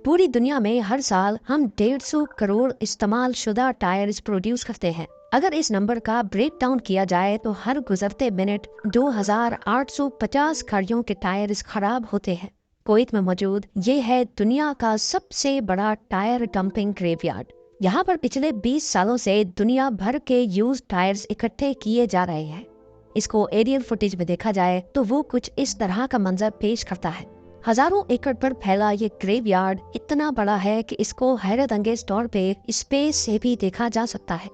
पूरी दुनिया में हर साल हम 150 करोड़ इस्तेमाल शुदा टायर्स प्रोड्यूस करते हैं। अगर इस नंबर का ब्रेक डाउन किया जाए तो हर गुजरते मिनट 2850 गाड़ियों के टायर्स खराब होते हैं। कुवैत में मौजूद ये है दुनिया का सबसे बड़ा टायर डंपिंग ग्रेवयार्ड। यहाँ पर पिछले 20 सालों से दुनिया भर के यूज टायर्स इकट्ठे किए जा रहे हैं। इसको एरियल फुटेज में देखा जाए तो वो कुछ इस तरह का मंजर पेश करता है। हजारों एकड़ पर फैला ये ग्रेवयार्ड इतना बड़ा है कि इसको हैरत अंगेज तौर पे स्पेस से भी देखा जा सकता है।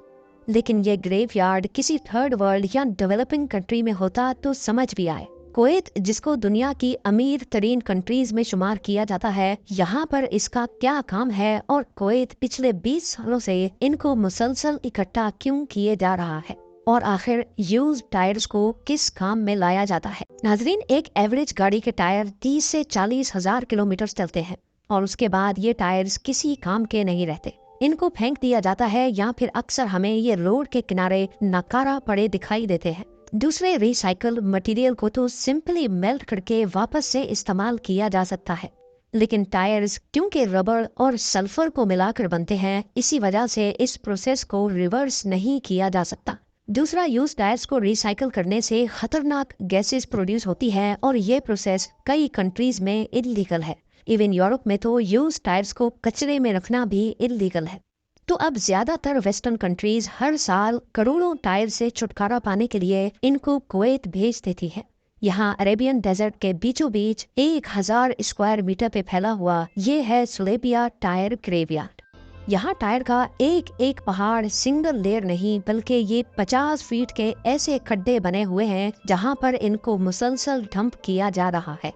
लेकिन ये ग्रेवयार्ड किसी थर्ड वर्ल्ड या डेवलपिंग कंट्री में होता तो समझ भी आए। कुवैत, जिसको दुनिया की अमीर तरीन कंट्रीज में शुमार किया जाता है, यहाँ पर इसका क्या काम है और कुवैत पिछले 20 सालों से इनको मुसलसल इकट्ठा क्यों किए जा रहा है, और आखिर यूज टायर्स को किस काम में लाया जाता है। नाजरीन, एक एवरेज गाड़ी के टायर 30 से 40 हजार किलोमीटर चलते हैं और उसके बाद ये टायर्स किसी काम के नहीं रहते। इनको फेंक दिया जाता है या फिर अक्सर हमें ये रोड के किनारे नकारा पड़े दिखाई देते हैं। दूसरे रिसाइकल मटेरियल को तो सिंपली मेल्ट करके वापस से इस्तेमाल किया जा सकता है, लेकिन टायर्स क्योंकि रबड़ और सल्फर को मिलाकर बनते हैं, इसी वजह से इस प्रोसेस को रिवर्स नहीं किया जा सकता। दूसरा, यूज टायर्स को रिसाइकल करने से खतरनाक गैसेस प्रोड्यूस होती है और ये प्रोसेस कई कंट्रीज में इलीगल है। इवन यूरोप में तो यूज टायर्स को कचरे में रखना भी इलीगल है। तो अब ज्यादातर वेस्टर्न कंट्रीज हर साल करोड़ों टायर से छुटकारा पाने के लिए इनको कुवैत भेज देती है। यहाँ अरेबियन डेजर्ट के बीचों बीच 1000 स्क्वायर मीटर पे फैला हुआ ये है सुलेबिया टायर ग्रेवयार्ड। यहाँ टायर का एक एक पहाड़ सिंगल लेयर नहीं बल्कि ये 50 फीट के ऐसे खड्डे बने हुए हैं जहाँ पर इनको मुसलसल डंप किया जा रहा है।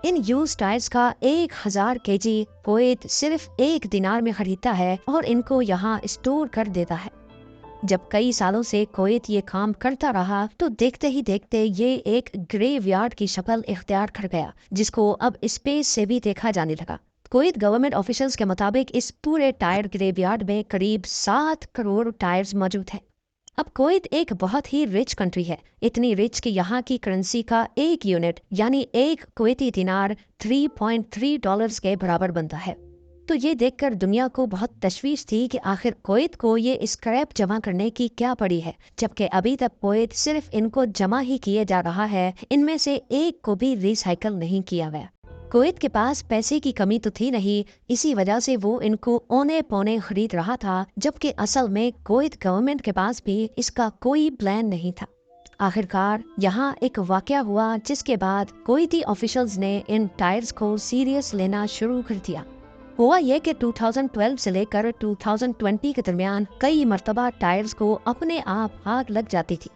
इन यूज टायर्स का 1000 केजी कुवैत सिर्फ 1 दिनार में खरीदता है और इनको यहाँ स्टोर कर देता है। जब कई सालों से कुवैत ये काम करता रहा तो देखते ही देखते ये एक ग्रेवयार्ड की शक्ल इख्तियार कर गया, जिसको अब स्पेस से भी देखा जाने लगा। कुवैत गवर्नमेंट ऑफिशियल्स के मुताबिक इस पूरे टायर ग्रेवयार्ड में करीब 7 करोड़ टायर्स मौजूद हैं। अब कुवैत एक बहुत ही रिच कंट्री है, इतनी रिच कि यहाँ की करेंसी का एक यूनिट यानी एक कुवैती दिनार 3.3 डॉलर्स के बराबर बनता है। तो ये देखकर दुनिया को बहुत तशवीश थी कि आखिर कुवैत को ये स्क्रैप जमा करने की क्या पड़ी है, जबकि अभी तक कुवैत सिर्फ इनको जमा ही किए जा रहा है, इनमें से एक को भी रिसाइकल नहीं किया गया। कुवैत के पास पैसे की कमी तो थी नहीं, इसी वजह से वो इनको औने पौने खरीद रहा था, जबकि असल में कुवैत गवर्नमेंट के पास भी इसका कोई प्लान नहीं था। आखिरकार यहाँ एक वाकया हुआ जिसके बाद कुवैती ऑफिशियल्स ने इन टायर्स को सीरियस लेना शुरू कर दिया। हुआ ये कि 2012 से लेकर 2020 के दरमियान कई मर्तबा टायर्स को अपने आप आग लग जाती थी।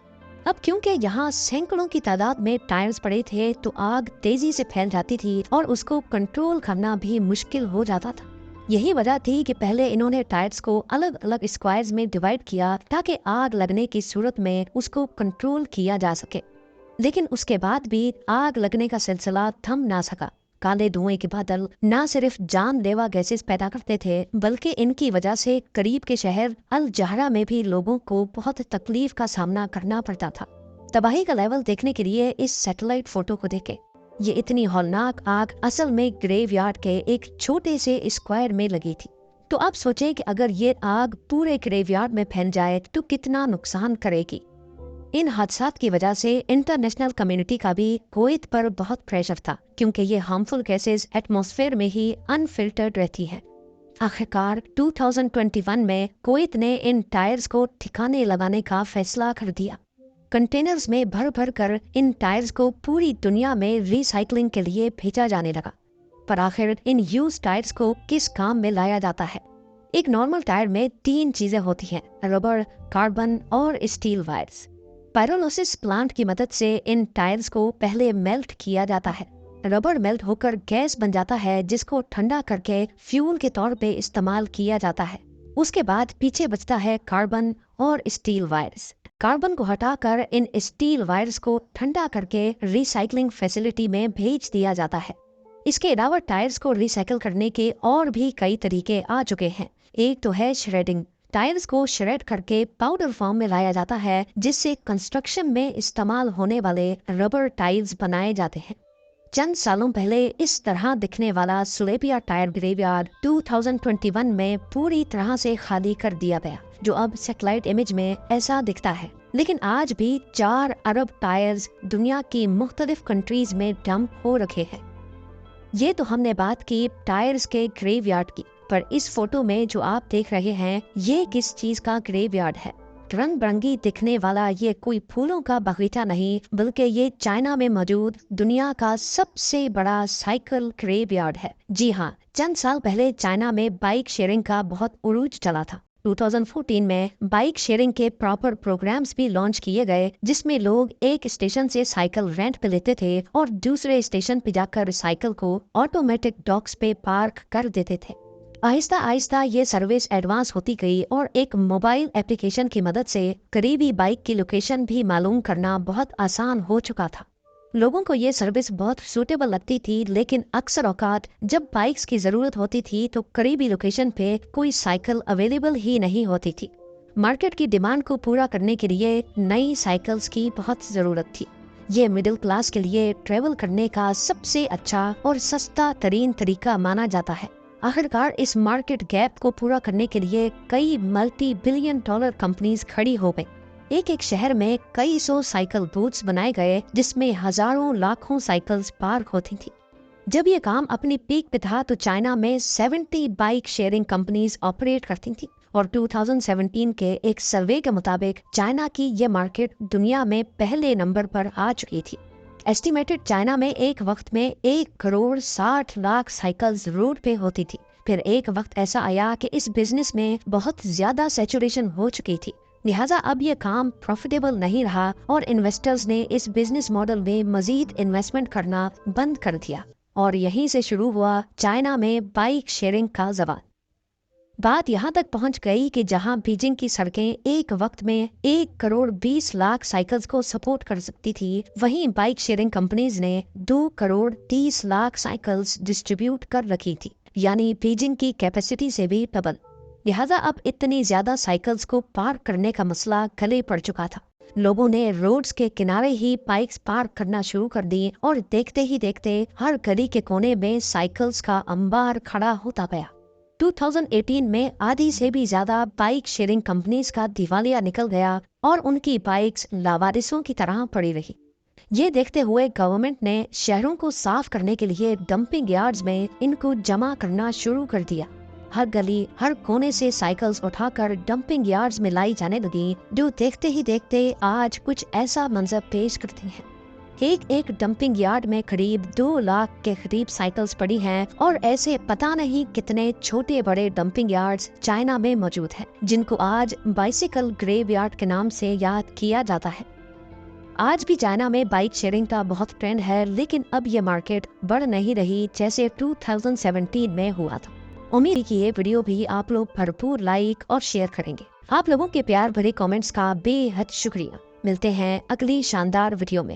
अब क्योंकि यहाँ सैकड़ों की तादाद में टायर्स पड़े थे तो आग तेजी से फैल जाती थी और उसको कंट्रोल करना भी मुश्किल हो जाता था। यही वजह थी कि पहले इन्होंने टायर्स को अलग अलग स्क्वायर्स में डिवाइड किया ताकि आग लगने की सूरत में उसको कंट्रोल किया जा सके। लेकिन उसके बाद भी आग लगने का सिलसिला थम ना सका। काले धुएं के बादल न सिर्फ जानलेवा गैसेस पैदा करते थे बल्कि इनकी वजह से करीब के शहर अल जहरा में भी लोगों को बहुत तकलीफ का सामना करना पड़ता था। तबाही का लेवल देखने के लिए इस सैटेलाइट फोटो को देखें। ये इतनी हौलनाक आग असल में ग्रेवयार्ड के एक छोटे से स्क्वायर में लगी थी। तो आप सोचें कि अगर ये आग पूरे ग्रेवयार्ड में फैल जाए तो कितना नुकसान करेगी। इन हादसात की वजह से इंटरनेशनल कम्युनिटी का भी कुवैत पर बहुत प्रेशर था, क्योंकि ये हार्मफुल गैसेस एटमॉस्फेयर में ही अनफिल्टर्ड रहती हैं। आखिरकार 2021 में कुवैत ने इन टायर्स को ठिकाने लगाने का फैसला कर दिया। कंटेनर्स में भर भर कर इन टायर्स को पूरी दुनिया में रिसाइकलिंग के लिए भेजा जाने लगा। पर आखिर इन यूज टायर्स को किस काम में लाया जाता है? एक नॉर्मल टायर में 3 चीजें होती हैं, रबड़, कार्बन और स्टील वायर्स। पायरोलिसिस प्लांट की मदद से इन टायर्स को पहले मेल्ट किया जाता है। रबड़ मेल्ट होकर गैस बन जाता है जिसको ठंडा करके फ्यूल के तौर पे इस्तेमाल किया जाता है। उसके बाद पीछे बचता है कार्बन और स्टील वायर्स। कार्बन को हटाकर इन स्टील वायर्स को ठंडा करके रिसाइकलिंग फैसिलिटी में भेज दिया जाता है। इसके अलावा टायर्स को रिसाइकल करने के और भी कई तरीके आ चुके हैं। एक तो है श्रेडिंग। टायर्स को श्रेड करके पाउडर फॉर्म में लाया जाता है जिससे कंस्ट्रक्शन में इस्तेमाल होने वाले रबर टाइल्स बनाए जाते हैं। चंद सालों पहले इस तरह दिखने वाला सुलेपिया टायर ग्रेवयार्ड 2021 में पूरी तरह से खाली कर दिया गया, जो अब सैटेलाइट इमेज में ऐसा दिखता है। लेकिन आज भी 4 अरब टायर्स दुनिया की मुख्तलिफ कंट्रीज में डंप हो रखे हैं। ये तो हमने बात की टायर्स के ग्रेवयार्ड की, पर इस फोटो में जो आप देख रहे हैं ये किस चीज का ग्रेवयार्ड है? रंग बिरंगी दिखने वाला ये कोई फूलों का बगीचा नहीं, बल्कि ये चाइना में मौजूद दुनिया का सबसे बड़ा साइकिल ग्रेवयार्ड है। जी हाँ, चंद साल पहले चाइना में बाइक शेयरिंग का बहुत उरूज चला था। 2014 में बाइक शेयरिंग के प्रॉपर प्रोग्राम्स भी लॉन्च किए गए, जिसमें लोग एक स्टेशन से साइकिल रेंट पे लेते थे और दूसरे स्टेशन पे जाकर साइकिल को ऑटोमेटिक डॉक्स पे पार्क कर देते थे। आहिस्ता आहिस्ता ये सर्विस एडवांस होती गई और एक मोबाइल एप्लीकेशन की मदद से करीबी बाइक की लोकेशन भी मालूम करना बहुत आसान हो चुका था। लोगों को ये सर्विस बहुत सूटेबल लगती थी, लेकिन अक्सर औकात जब बाइक्स की जरूरत होती थी तो करीबी लोकेशन पे कोई साइकिल अवेलेबल ही नहीं होती थी। मार्केट की डिमांड को पूरा करने के लिए नई साइकिल्स की बहुत जरूरत थी। ये मिडिल क्लास के लिए ट्रेवल करने का सबसे अच्छा और सस्ता तरीन तरीका माना जाता है। आखिरकार इस मार्केट गैप को पूरा करने के लिए कई मल्टी बिलियन डॉलर कंपनीज खड़ी हो गई। एक शहर में कई सौ साइकिल बूथ्स बनाए गए, जिसमें हजारों लाखों साइकिल्स पार्क होती थी। जब ये काम अपनी पीक पे था तो चाइना में 70 बाइक शेयरिंग कंपनीज ऑपरेट करती थी और 2017 के एक सर्वे के मुताबिक चाइना की ये मार्केट दुनिया में पहले नंबर पर आ चुकी थी। एस्टिमेटेड चाइना में एक वक्त में 1,60,00,000 साइकिल्स रोड पे होती थी। फिर एक वक्त ऐसा आया कि इस बिजनेस में बहुत ज्यादा सैचुरेशन हो चुकी थी, लिहाजा अब ये काम प्रॉफिटेबल नहीं रहा और इन्वेस्टर्स ने इस बिजनेस मॉडल में मजीद इन्वेस्टमेंट करना बंद कर दिया और यहीं से शुरू हुआ चाइना में बाइक शेयरिंग का ज़माना। बात यहाँ तक पहुँच गई कि जहाँ बीजिंग की सड़कें एक वक्त में 1,20,00,000 साइकिल्स को सपोर्ट कर सकती थी, वहीं बाइक शेयरिंग कंपनीज ने 2,30,00,000 साइकिल्स डिस्ट्रीब्यूट कर रखी थी, यानी बीजिंग की कैपेसिटी से भी डबल। लिहाजा अब इतनी ज्यादा साइकिल्स को पार्क करने का मसला गले पड़ चुका था। लोगों ने रोड्स के किनारे ही बाइक्स पार्क करना शुरू कर दी और देखते ही देखते हर गली के कोने में साइकिल्स का अंबार खड़ा होता गया। 2018 में आधी से भी ज्यादा बाइक शेयरिंग कंपनीज का दिवालिया निकल गया और उनकी बाइक्स लावारिसों की तरह पड़ी रही। ये देखते हुए गवर्नमेंट ने शहरों को साफ करने के लिए डंपिंग यार्ड्स में इनको जमा करना शुरू कर दिया। हर गली, हर कोने से साइकिल्स उठाकर डंपिंग यार्ड्स में लाई जाने लगी, जो देखते ही देखते आज कुछ ऐसा मंजर पेश करती हैं। एक डंपिंग यार्ड में करीब 2 लाख के करीब साइकिल्स पड़ी हैं और ऐसे पता नहीं कितने छोटे बड़े डंपिंग यार्ड्स चाइना में मौजूद हैं, जिनको आज बाइसिकल ग्रेवयार्ड के नाम से याद किया जाता है। आज भी चाइना में बाइक शेयरिंग का बहुत ट्रेंड है, लेकिन अब ये मार्केट बढ़ नहीं रही जैसे 2017 में हुआ था। उम्मीद है कि ये वीडियो भी आप लोग भरपूर लाइक और शेयर करेंगे। आप लोगों के प्यार भरे कमेंट्स का बेहद शुक्रिया। मिलते हैं अगली शानदार वीडियो में।